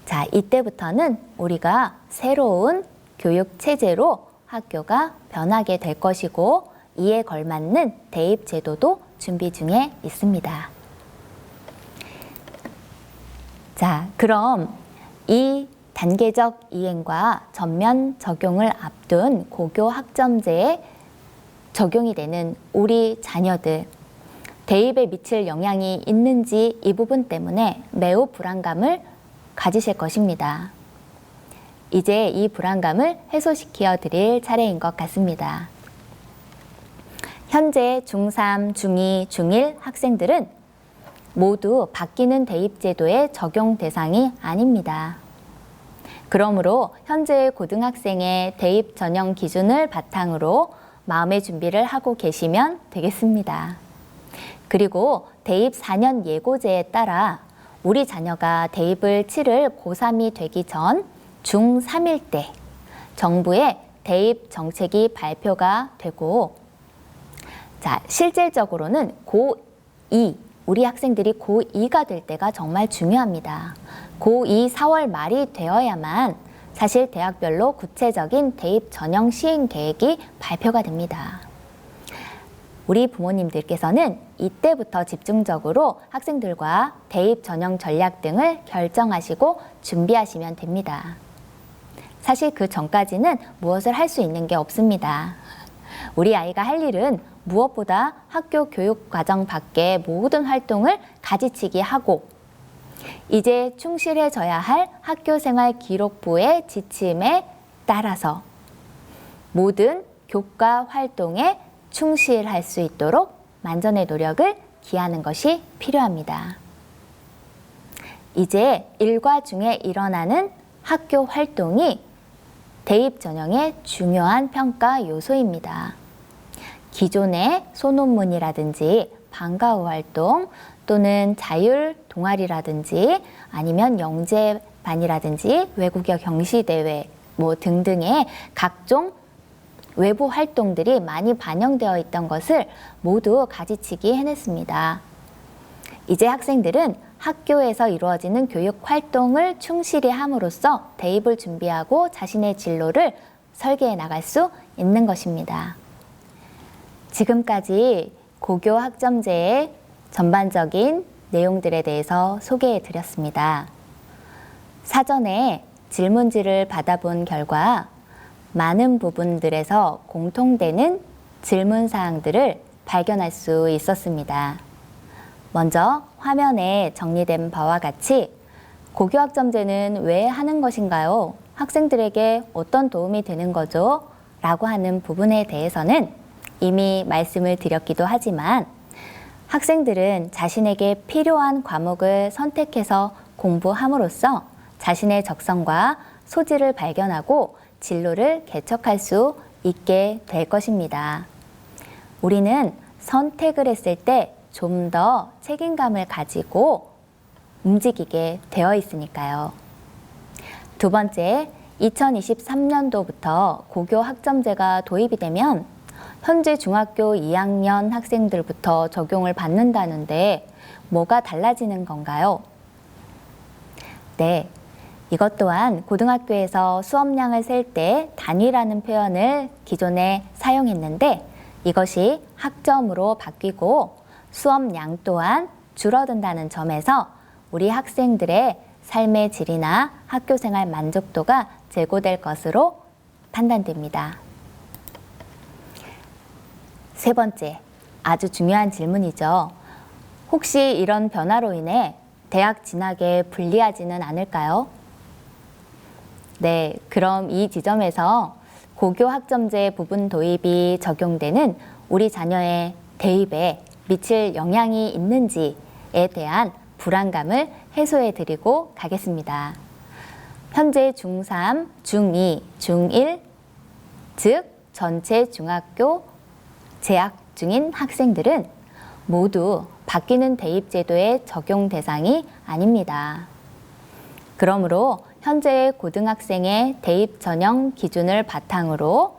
자, 이때부터는 우리가 새로운 교육 체제로 학교가 변하게 될 것이고 이에 걸맞는 대입 제도도 준비 중에 있습니다. 자, 그럼 이 단계적 이행과 전면 적용을 앞둔 고교 학점제에 적용이 되는 우리 자녀들, 대입에 미칠 영향이 있는지 이 부분 때문에 매우 불안감을 가지실 것입니다. 이제 이 불안감을 해소시켜 드릴 차례인 것 같습니다. 현재 중3, 중2, 중1 학생들은 모두 바뀌는 대입제도의 적용 대상이 아닙니다. 그러므로 현재 고등학생의 대입 전형 기준을 바탕으로 마음의 준비를 하고 계시면 되겠습니다. 그리고 대입 4년 예고제에 따라 우리 자녀가 대입을 치를 고3이 되기 전 중3일 때 정부의 대입 정책이 발표가 되고, 자, 실질적으로는 고2, 우리 학생들이 고2가 될 때가 정말 중요합니다. 고2 4월 말이 되어야만 사실 대학별로 구체적인 대입 전형 시행 계획이 발표가 됩니다. 우리 부모님들께서는 이때부터 집중적으로 학생들과 대입 전형 전략 등을 결정하시고 준비하시면 됩니다. 사실 그 전까지는 무엇을 할 수 있는 게 없습니다. 우리 아이가 할 일은 무엇보다 학교 교육 과정 밖의 모든 활동을 가지치기 하고, 이제 충실해져야 할 학교생활 기록부의 지침에 따라서 모든 교과 활동에 충실할 수 있도록 만전의 노력을 기하는 것이 필요합니다. 이제 일과 중에 일어나는 학교 활동이 대입 전형의 중요한 평가 요소입니다. 기존의 소논문이라든지 방과후 활동 또는 자율 동아리라든지 아니면 영재반이라든지 외국어 경시대회 등등의 각종 외부 활동들이 많이 반영되어 있던 것을 모두 가지치기 해냈습니다. 이제 학생들은 학교에서 이루어지는 교육 활동을 충실히 함으로써 대입을 준비하고 자신의 진로를 설계해 나갈 수 있는 것입니다. 지금까지 고교 학점제의 전반적인 내용들에 대해서 소개해 드렸습니다. 사전에 질문지를 받아본 결과 많은 부분들에서 공통되는 질문 사항들을 발견할 수 있었습니다. 먼저 화면에 정리된 바와 같이 고교 학점제는 왜 하는 것인가요? 학생들에게 어떤 도움이 되는 거죠? 라고 하는 부분에 대해서는 이미 말씀을 드렸기도 하지만, 학생들은 자신에게 필요한 과목을 선택해서 공부함으로써 자신의 적성과 소질을 발견하고 진로를 개척할 수 있게 될 것입니다. 우리는 선택을 했을 때 좀 더 책임감을 가지고 움직이게 되어 있으니까요. 두 번째, 2023년도부터 고교 학점제가 도입이 되면 현재 중학교 2학년 학생들부터 적용을 받는다는데 뭐가 달라지는 건가요? 네, 이것 또한 고등학교에서 수업량을 셀 때 단위라는 표현을 기존에 사용했는데 이것이 학점으로 바뀌고 수업량 또한 줄어든다는 점에서 우리 학생들의 삶의 질이나 학교생활 만족도가 제고될 것으로 판단됩니다. 세 번째, 아주 중요한 질문이죠. 혹시 이런 변화로 인해 대학 진학에 불리하지는 않을까요? 네, 그럼 이 지점에서 고교 학점제 부분 도입이 적용되는 우리 자녀의 대입에 미칠 영향이 있는지에 대한 불안감을 해소해 드리고 가겠습니다. 현재 중3, 중2, 중1, 즉 전체 중학교 재학 중인 학생들은 모두 바뀌는 대입제도의 적용 대상이 아닙니다. 그러므로 현재의 고등학생의 대입 전형 기준을 바탕으로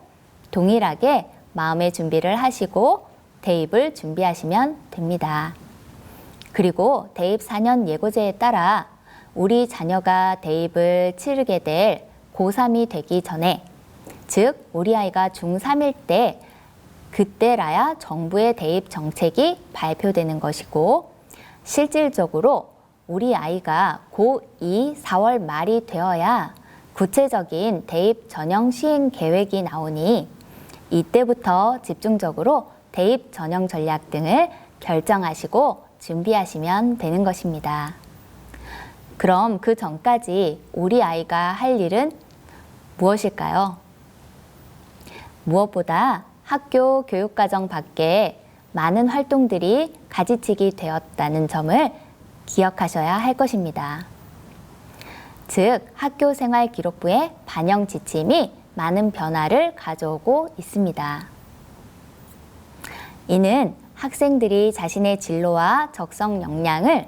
동일하게 마음의 준비를 하시고 대입을 준비하시면 됩니다. 그리고 대입 4년 예고제에 따라 우리 자녀가 대입을 치르게 될 고3이 되기 전에, 즉 우리 아이가 중3일 때 그때라야 정부의 대입 정책이 발표되는 것이고, 실질적으로 우리 아이가 고2 4월 말이 되어야 구체적인 대입 전형 시행 계획이 나오니 이때부터 집중적으로 대입 전형 전략 등을 결정하시고 준비하시면 되는 것입니다. 그럼 그 전까지 우리 아이가 할 일은 무엇일까요? 무엇보다 학교 교육과정 밖에 많은 활동들이 가지치기 되었다는 점을 기억하셔야 할 것입니다. 즉, 학교 생활 기록부의 반영 지침이 많은 변화를 가져오고 있습니다. 이는 학생들이 자신의 진로와 적성 역량을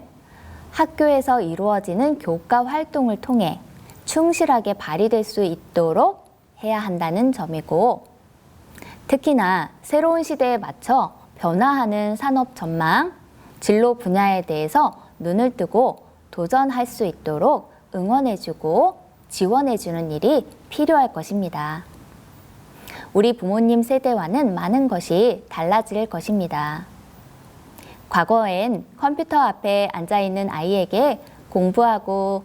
학교에서 이루어지는 교과 활동을 통해 충실하게 발휘될 수 있도록 해야 한다는 점이고, 특히나 새로운 시대에 맞춰 변화하는 산업 전망, 진로 분야에 대해서 눈을 뜨고 도전할 수 있도록 응원해주고 지원해주는 일이 필요할 것입니다. 우리 부모님 세대와는 많은 것이 달라질 것입니다. 과거엔 컴퓨터 앞에 앉아있는 아이에게 공부하고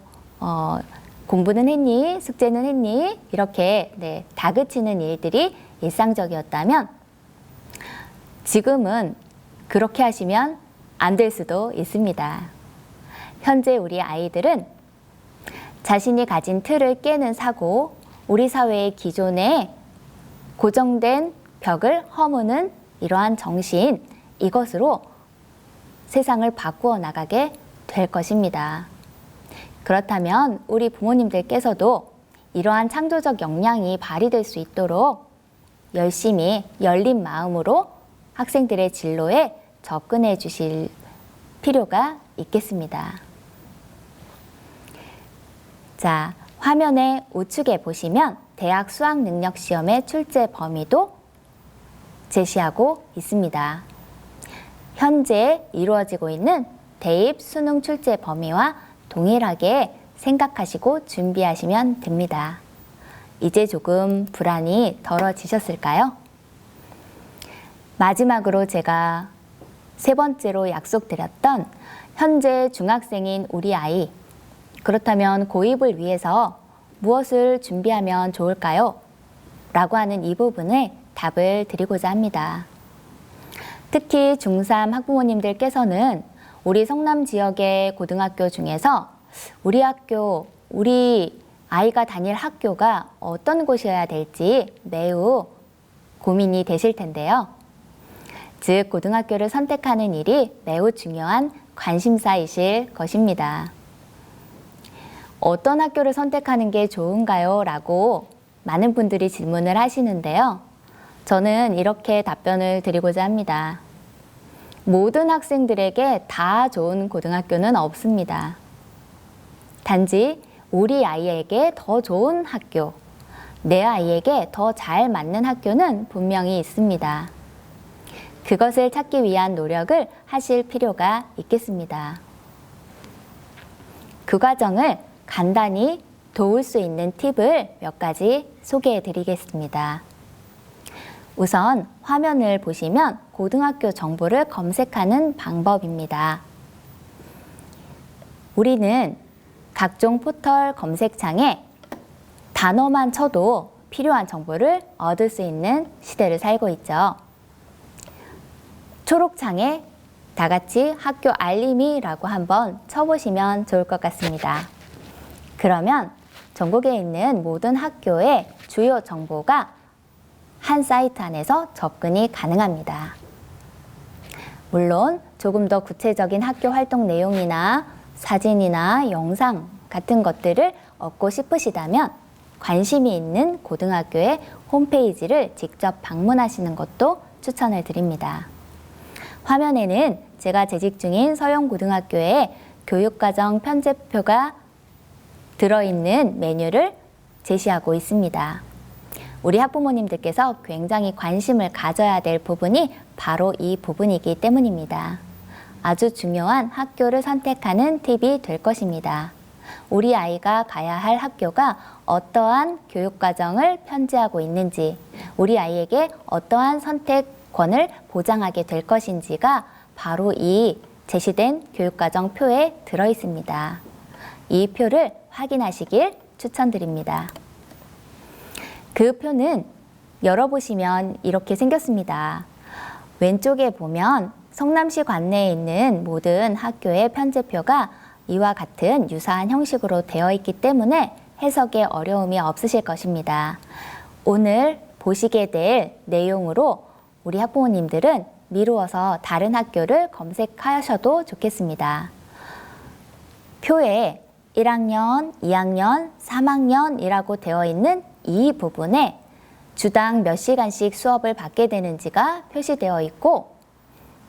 공부는 했니? 숙제는 했니? 이렇게 다그치는 일들이 일상적이었다면 지금은 그렇게 하시면 안 될 수도 있습니다. 현재 우리 아이들은 자신이 가진 틀을 깨는 사고, 우리 사회의 기존에 고정된 벽을 허무는 이러한 정신, 이것으로 세상을 바꾸어 나가게 될 것입니다. 그렇다면 우리 부모님들께서도 이러한 창조적 역량이 발휘될 수 있도록 열심히 열린 마음으로 학생들의 진로에 접근해 주실 필요가 있겠습니다. 자, 화면의 우측에 보시면 대학 수학능력시험의 출제 범위도 제시하고 있습니다. 현재 이루어지고 있는 대입 수능 출제 범위와 동일하게 생각하시고 준비하시면 됩니다. 이제 조금 불안이 덜어지셨을까요? 마지막으로 제가 세 번째로 약속드렸던 현재 중학생인 우리 아이, 그렇다면 고입을 위해서 무엇을 준비하면 좋을까요? 라고 하는 이 부분에 답을 드리고자 합니다. 특히 중3 학부모님들께서는 우리 성남 지역의 고등학교 중에서 우리 학교, 우리 아이가 다닐 학교가 어떤 곳이어야 될지 매우 고민이 되실 텐데요. 즉, 고등학교를 선택하는 일이 매우 중요한 관심사이실 것입니다. 어떤 학교를 선택하는 게 좋은가요? 라고 많은 분들이 질문을 하시는데요. 저는 이렇게 답변을 드리고자 합니다. 모든 학생들에게 다 좋은 고등학교는 없습니다. 단지 우리 아이에게 더 좋은 학교, 내 아이에게 더 잘 맞는 학교는 분명히 있습니다. 그것을 찾기 위한 노력을 하실 필요가 있겠습니다. 그 과정을 간단히 도울 수 있는 팁을 몇 가지 소개해 드리겠습니다. 우선 화면을 보시면 고등학교 정보를 검색하는 방법입니다. 우리는 각종 포털 검색창에 단어만 쳐도 필요한 정보를 얻을 수 있는 시대를 살고 있죠. 초록창에 다 같이 학교 알림이라고 한번 쳐보시면 좋을 것 같습니다. 그러면 전국에 있는 모든 학교의 주요 정보가 한 사이트 안에서 접근이 가능합니다. 물론 조금 더 구체적인 학교 활동 내용이나 사진이나 영상 같은 것들을 얻고 싶으시다면 관심이 있는 고등학교의 홈페이지를 직접 방문하시는 것도 추천을 드립니다. 화면에는 제가 재직 중인 서영고등학교의 교육과정 편제표가 들어있는 메뉴를 제시하고 있습니다. 우리 학부모님들께서 굉장히 관심을 가져야 될 부분이 바로 이 부분이기 때문입니다. 아주 중요한 학교를 선택하는 팁이 될 것입니다. 우리 아이가 가야 할 학교가 어떠한 교육과정을 편제하고 있는지, 우리 아이에게 어떠한 선택권을 보장하게 될 것인지가 바로 이 제시된 교육과정 표에 들어 있습니다. 이 표를 확인하시길 추천드립니다. 그 표는 열어보시면 이렇게 생겼습니다. 왼쪽에 보면 성남시 관내에 있는 모든 학교의 편제표가 이와 같은 유사한 형식으로 되어 있기 때문에 해석에 어려움이 없으실 것입니다. 오늘 보시게 될 내용으로 우리 학부모님들은 미루어서 다른 학교를 검색하셔도 좋겠습니다. 표에 1학년, 2학년, 3학년이라고 되어 있는 이 부분에 주당 몇 시간씩 수업을 받게 되는지가 표시되어 있고,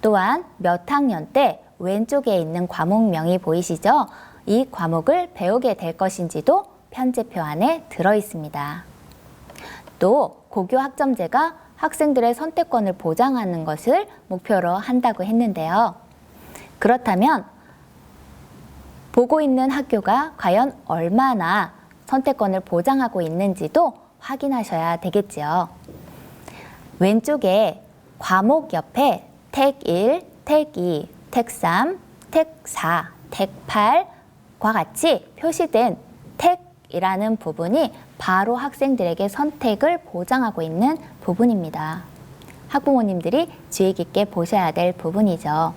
또한 몇 학년 때 왼쪽에 있는 과목명이 보이시죠? 이 과목을 배우게 될 것인지도 편제표 안에 들어 있습니다. 또 고교 학점제가 학생들의 선택권을 보장하는 것을 목표로 한다고 했는데요. 그렇다면 보고 있는 학교가 과연 얼마나 선택권을 보장하고 있는지도 확인하셔야 되겠지요. 왼쪽에 과목 옆에 택 1, 택 2, 택 3, 택 4, 택 8과 같이 표시된 택이라는 부분이 바로 학생들에게 선택을 보장하고 있는 부분입니다. 학부모님들이 주의 깊게 보셔야 될 부분이죠.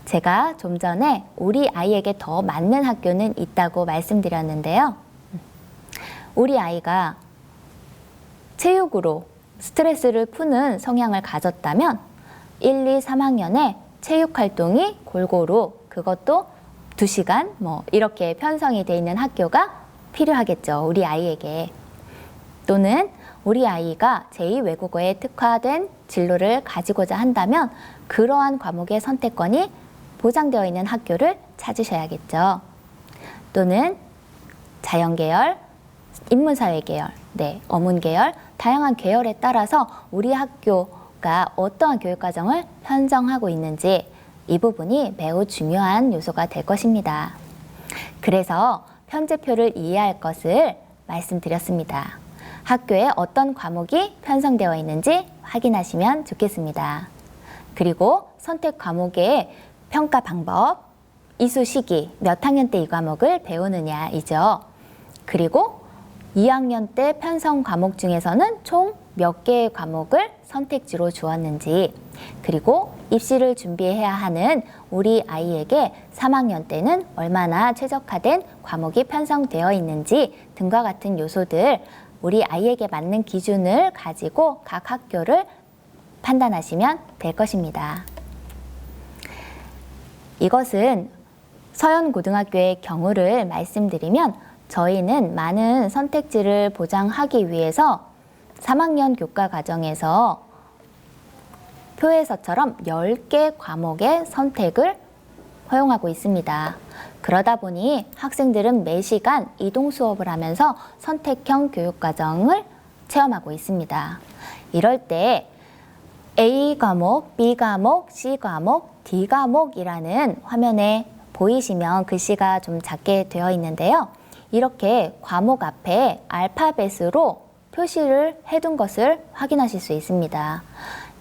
제가 좀 전에 우리 아이에게 더 맞는 학교는 있다고 말씀드렸는데요. 우리 아이가 체육으로 스트레스를 푸는 성향을 가졌다면 1, 2, 3학년에 체육 활동이 골고루, 그것도 2시간 이렇게 편성이 돼 있는 학교가 필요하겠죠, 우리 아이에게. 또는 우리 아이가 제2외국어에 특화된 진로를 가지고자 한다면 그러한 과목의 선택권이 보장되어 있는 학교를 찾으셔야겠죠. 또는 자연계열, 인문사회 계열, 어문 계열, 다양한 계열에 따라서 우리 학교가 어떠한 교육과정을 편성하고 있는지 이 부분이 매우 중요한 요소가 될 것입니다. 그래서 편제표를 이해할 것을 말씀드렸습니다. 학교에 어떤 과목이 편성되어 있는지 확인하시면 좋겠습니다. 그리고 선택 과목의 평가 방법, 이수 시기, 몇 학년 때 이 과목을 배우느냐이죠. 그리고 2학년 때 편성 과목 중에서는 총 몇 개의 과목을 선택지로 주었는지, 그리고 입시를 준비해야 하는 우리 아이에게 3학년 때는 얼마나 최적화된 과목이 편성되어 있는지 등과 같은 요소들, 우리 아이에게 맞는 기준을 가지고 각 학교를 판단하시면 될 것입니다. 이것은 서현고등학교의 경우를 말씀드리면, 저희는 많은 선택지를 보장하기 위해서 3학년 교과 과정에서 표에서처럼 10개 과목의 선택을 허용하고 있습니다. 그러다 보니 학생들은 매시간 이동 수업을 하면서 선택형 교육과정을 체험하고 있습니다. 이럴 때 A 과목, B 과목, C 과목, D 과목이라는 화면에 보이시면 글씨가 좀 작게 되어 있는데요. 이렇게 과목 앞에 알파벳으로 표시를 해둔 것을 확인하실 수 있습니다.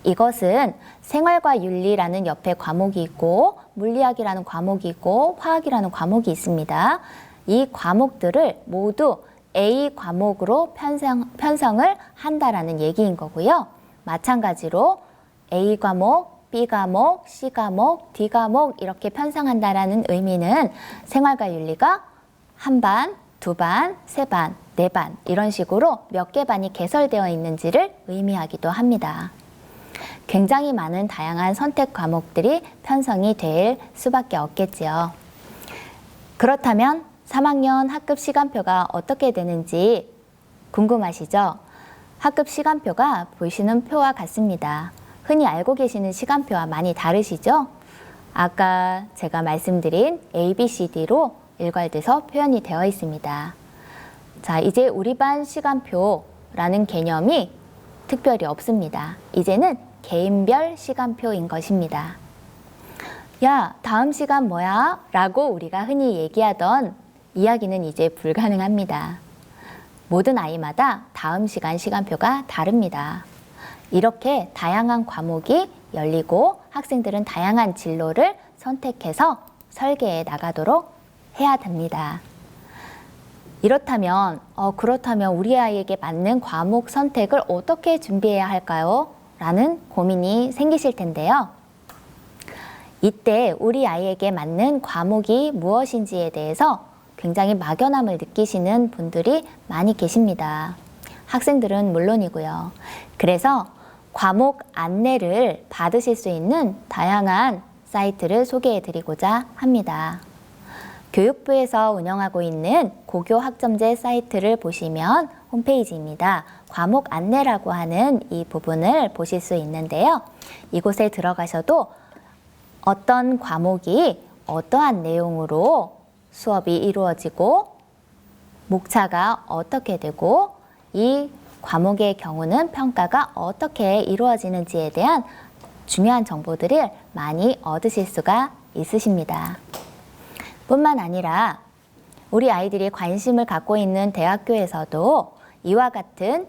이것은 생활과 윤리라는 옆에 과목이 있고, 물리학이라는 과목이 있고, 화학이라는 과목이 있습니다. 이 과목들을 모두 A 과목으로 편성을 한다라는 얘기인 거고요. 마찬가지로 A 과목, B 과목, C 과목, D 과목 이렇게 편성한다라는 의미는 생활과 윤리가 한 반, 두 반, 세 반, 네 반 이런 식으로 몇 개 반이 개설되어 있는지를 의미하기도 합니다. 굉장히 많은 다양한 선택 과목들이 편성이 될 수밖에 없겠지요. 그렇다면 3학년 학급 시간표가 어떻게 되는지 궁금하시죠? 학급 시간표가 보시는 표와 같습니다. 흔히 알고 계시는 시간표와 많이 다르시죠? 아까 제가 말씀드린 A, B, C, D로 일괄돼서 표현이 되어 있습니다. 자, 이제 우리 반 시간표라는 개념이 특별히 없습니다. 이제는 개인별 시간표인 것입니다. 야, 다음 시간 뭐야? 라고 우리가 흔히 얘기하던 이야기는 이제 불가능합니다. 모든 아이마다 다음 시간 시간표가 다릅니다. 이렇게 다양한 과목이 열리고 학생들은 다양한 진로를 선택해서 설계해 나가도록 해야 됩니다. 이렇다면, 그렇다면 우리 아이에게 맞는 과목 선택을 어떻게 준비해야 할까요? 라는 고민이 생기실 텐데요. 이때 우리 아이에게 맞는 과목이 무엇인지에 대해서 굉장히 막연함을 느끼시는 분들이 많이 계십니다. 학생들은 물론이고요. 그래서 과목 안내를 받으실 수 있는 다양한 사이트를 소개해 드리고자 합니다. 교육부에서 운영하고 있는 고교 학점제 사이트를 보시면 홈페이지입니다. 과목 안내라고 하는 이 부분을 보실 수 있는데요. 이곳에 들어가셔도 어떤 과목이 어떠한 내용으로 수업이 이루어지고 목차가 어떻게 되고 이 과목의 경우는 평가가 어떻게 이루어지는지에 대한 중요한 정보들을 많이 얻으실 수가 있으십니다. 뿐만 아니라 우리 아이들이 관심을 갖고 있는 대학교에서도 이와 같은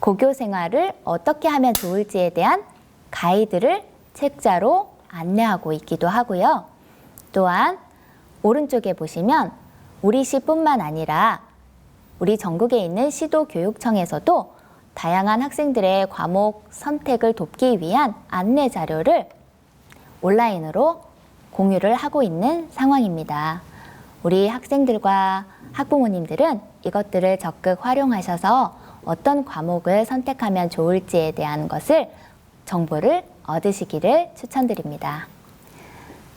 고교 생활을 어떻게 하면 좋을지에 대한 가이드를 책자로 안내하고 있기도 하고요. 또한 오른쪽에 보시면 우리 시뿐만 아니라 우리 전국에 있는 시도교육청에서도 다양한 학생들의 과목 선택을 돕기 위한 안내 자료를 온라인으로 공유를 하고 있는 상황입니다. 우리 학생들과 학부모님들은 이것들을 적극 활용하셔서 어떤 과목을 선택하면 좋을지에 대한 것을 정보를 얻으시기를 추천드립니다.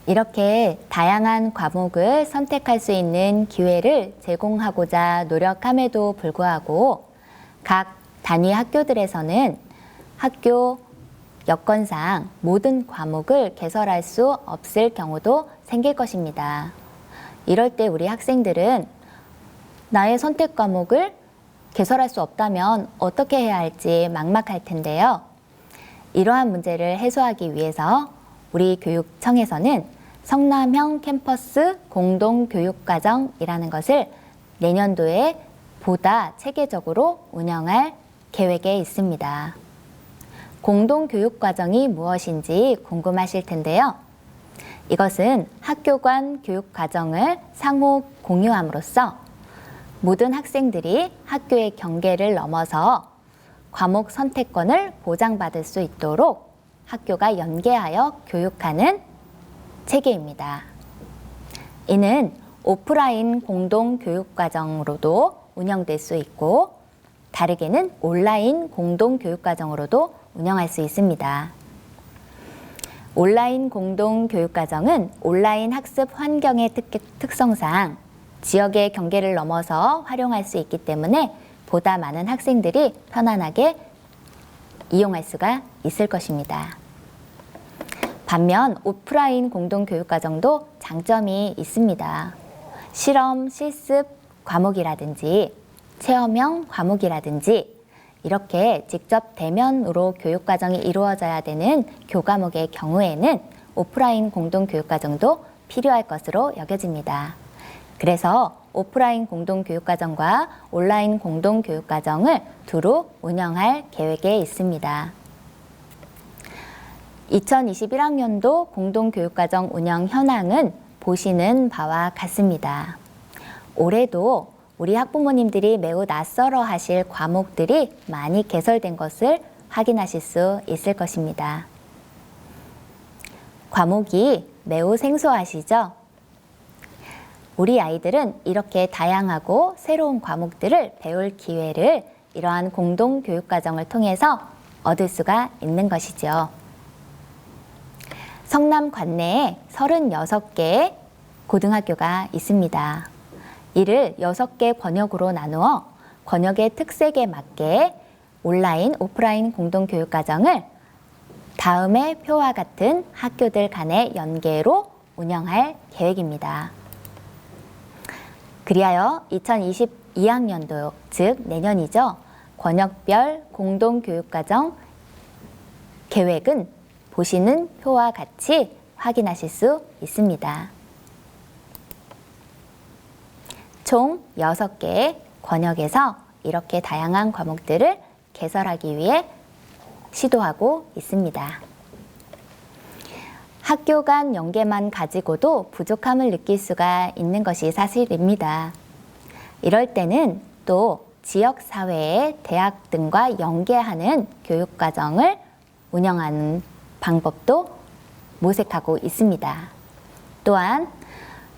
이렇게 다양한 과목을 선택할 수 있는 기회를 제공하고자 노력함에도 불구하고 각 단위 학교들에서는 학교 여건상 모든 과목을 개설할 수 없을 경우도 생길 것입니다. 이럴 때 우리 학생들은 나의 선택 과목을 개설할 수 없다면 어떻게 해야 할지 막막할 텐데요. 이러한 문제를 해소하기 위해서 우리 교육청에서는 성남형 캠퍼스 공동교육과정이라는 것을 내년도에 보다 체계적으로 운영할 계획에 있습니다. 공동교육과정이 무엇인지 궁금하실 텐데요. 이것은 학교 간 교육과정을 상호 공유함으로써 모든 학생들이 학교의 경계를 넘어서 과목 선택권을 보장받을 수 있도록 학교가 연계하여 교육하는 체계입니다. 이는 오프라인 공동교육과정으로도 운영될 수 있고 다르게는 온라인 공동교육과정으로도 운영할 수 있습니다. 온라인 공동교육과정은 온라인 학습 환경의 특성상 지역의 경계를 넘어서 활용할 수 있기 때문에 보다 많은 학생들이 편안하게 이용할 수가 있을 것입니다. 반면 오프라인 공동교육과정도 장점이 있습니다. 실험, 실습 과목이라든지 체험형 과목이라든지 이렇게 직접 대면으로 교육과정이 이루어져야 되는 교과목의 경우에는 오프라인 공동교육과정도 필요할 것으로 여겨집니다. 그래서 오프라인 공동교육과정과 온라인 공동교육과정을 두루 운영할 계획에 있습니다. 2021학년도 공동교육과정 운영 현황은 보시는 바와 같습니다. 올해도 우리 학부모님들이 매우 낯설어 하실 과목들이 많이 개설된 것을 확인하실 수 있을 것입니다. 과목이 매우 생소하시죠? 우리 아이들은 이렇게 다양하고 새로운 과목들을 배울 기회를 이러한 공동교육과정을 통해서 얻을 수가 있는 것이죠. 성남 관내에 36개의 고등학교가 있습니다. 이를 6개 권역으로 나누어 권역의 특색에 맞게 온라인, 오프라인 공동교육과정을 다음의 표와 같은 학교들 간의 연계로 운영할 계획입니다. 그리하여 2022학년도, 즉 내년이죠. 권역별 공동교육과정 계획은 보시는 표와 같이 확인하실 수 있습니다. 총 6개의 권역에서 이렇게 다양한 과목들을 개설하기 위해 시도하고 있습니다. 학교 간 연계만 가지고도 부족함을 느낄 수가 있는 것이 사실입니다. 이럴 때는 또 지역사회의 대학 등과 연계하는 교육과정을 운영하는 방법도 모색하고 있습니다. 또한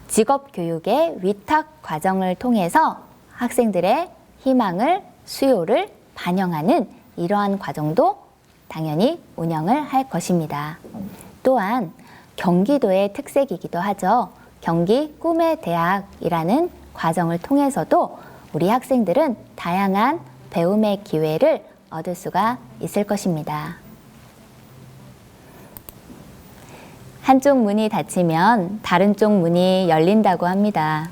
직업교육의 위탁 과정을 통해서 학생들의 희망을, 수요를 반영하는 이러한 과정도 당연히 운영을 할 것입니다. 또한 경기도의 특색이기도 하죠. 경기 꿈의 대학이라는 과정을 통해서도 우리 학생들은 다양한 배움의 기회를 얻을 수가 있을 것입니다. 한쪽 문이 닫히면 다른 쪽 문이 열린다고 합니다.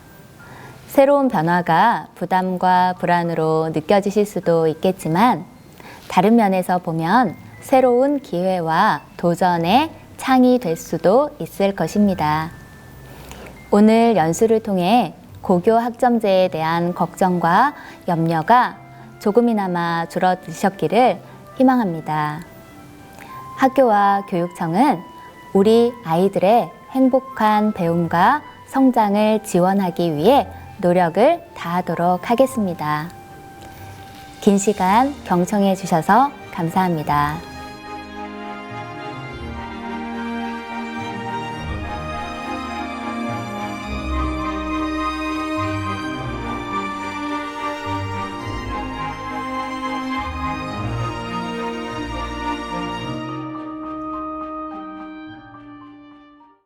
새로운 변화가 부담과 불안으로 느껴지실 수도 있겠지만 다른 면에서 보면 새로운 기회와 도전의 창이 될 수도 있을 것입니다. 오늘 연수를 통해 고교 학점제에 대한 걱정과 염려가 조금이나마 줄어드셨기를 희망합니다. 학교와 교육청은 우리 아이들의 행복한 배움과 성장을 지원하기 위해 노력을 다하도록 하겠습니다. 긴 시간 경청해 주셔서 감사합니다.